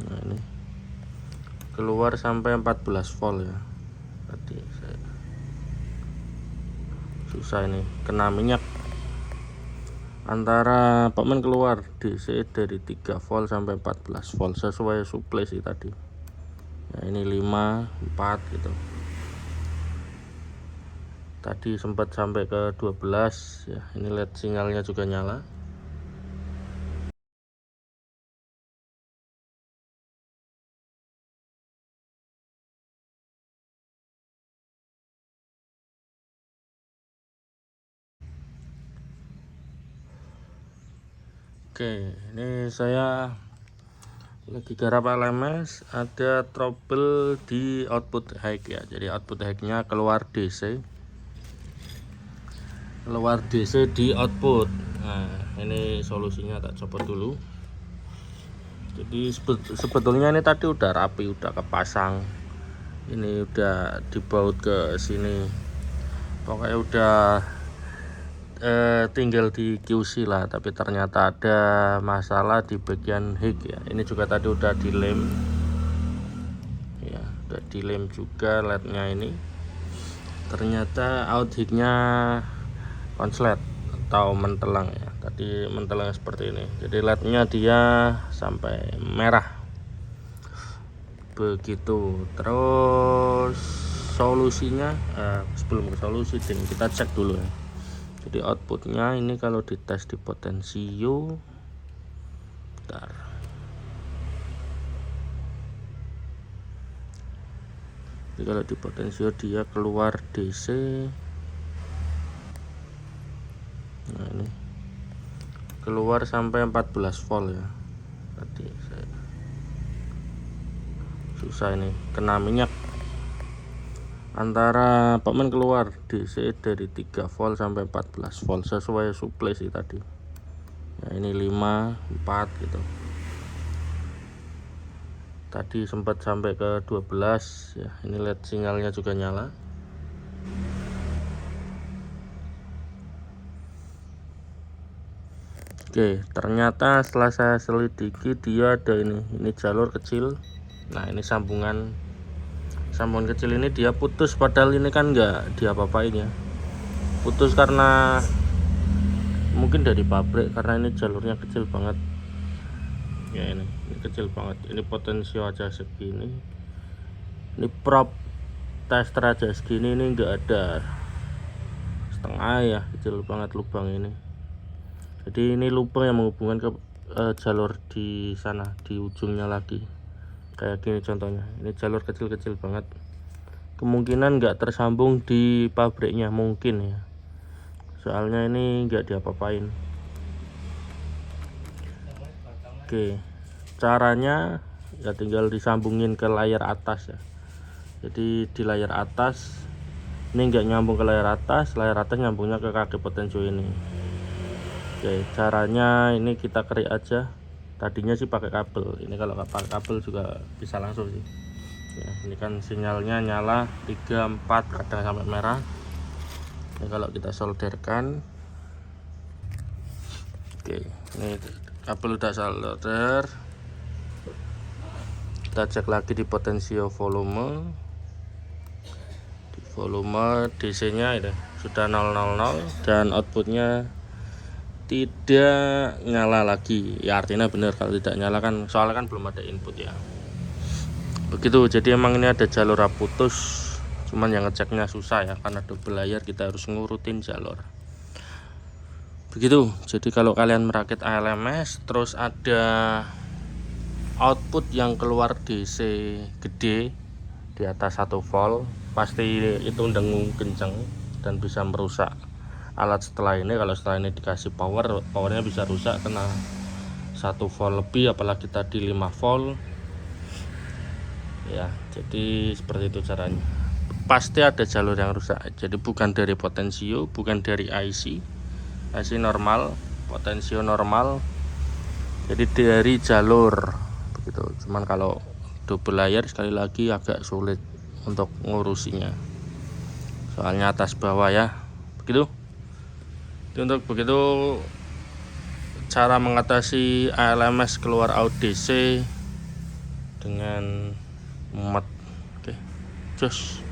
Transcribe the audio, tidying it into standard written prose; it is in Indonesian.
Nah, ini keluar sampai 14 volt ya. Tadi saya susah ini, kena minyak. Antara Pakmen keluar DC dari 3 volt sampai 14 volt sesuai suplai sih tadi. Nah, ini 5, 4 gitu. Tadi sempat sampai ke 12 ya. Ini LED sinyalnya juga nyala. Oke, ini saya lagi garap LMS, ada trouble di output high ya. Jadi output high-nya keluar DC di output. Nah, ini solusinya tak copot dulu. Jadi sebetulnya ini tadi udah rapi, udah kepasang, ini udah dibaut ke sini, pokoknya udah tinggal di QC lah. Tapi ternyata ada masalah di bagian high ya. Ini juga tadi udah dilem ya, udah dilem juga LED-nya. Ini ternyata out high-nya konslet atau mentelang ya. Tadi mentelang seperti ini, jadi LED-nya dia sampai merah begitu. Terus solusinya sebelum ke solusi kita cek dulu ya. Jadi outputnya ini kalau dites di potensio, bentar. Jadi kalau di potensio dia keluar DC. Nah, ini keluar sampai 14 volt ya. Tadi saya susah ini, kena minyak. Antara Pakmen keluar DC dari 3 volt sampai 14 volt sesuai suplai sih tadi. Nah, ini 5, 4 gitu. Tadi sempat sampai ke 12 ya. Ini LED sinyalnya juga nyala. Oke, ternyata setelah saya selidiki dia ada ini jalur kecil. Nah, ini sambungan kecil ini dia putus, padahal ini kan nggak diapa-apain ya. Putus karena mungkin dari pabrik, karena ini jalurnya kecil banget ya. Ini kecil banget, ini potensio aja segini, ini prop tester aja segini, ini nggak ada setengah ya, kecil banget lubang ini. Jadi ini lubang yang menghubungkan ke jalur di sana, di ujungnya lagi kayak gini contohnya. Ini jalur kecil-kecil banget, kemungkinan nggak tersambung di pabriknya mungkin ya, soalnya ini nggak diapa-apain. Oke, caranya ya tinggal disambungin ke layar atas ya. Jadi di layar atas ini nggak nyambung ke layar atas nyambungnya ke kaki potensio ini. Oke, caranya ini kita kerik aja. Tadinya sih pakai kabel, ini kalau nggak pakai kabel juga bisa langsung sih ya. Ini kan sinyalnya nyala 3, 4 kadang sampai merah. Ini kalau kita solderkan, oke, ini kabel udah solder. Kita cek lagi di potensio volume. Di volume DC nya itu sudah 000 dan outputnya tidak nyala lagi ya. Artinya benar kalau tidak nyala kan, soalnya kan belum ada input ya, begitu. Jadi emang ini ada jalur putus, cuman yang ngeceknya susah ya, karena double layer kita harus ngurutin jalur begitu. Jadi kalau kalian merakit ALMS terus ada output yang keluar DC gede di atas 1 volt, pasti itu dengung kenceng dan bisa merusak alat setelah ini. Kalau setelah ini dikasih powernya bisa rusak, kena 1 volt lebih, apalagi tadi 5 volt ya. Jadi seperti itu caranya, pasti ada jalur yang rusak. Jadi bukan dari potensio, bukan dari IC normal, potensio normal, jadi dari jalur begitu. Cuman kalau double layer sekali lagi agak sulit untuk ngurusinya, soalnya atas bawah ya, begitu. Untuk begitu cara mengatasi ALMS keluar out DC dengan muat. Oke, jos.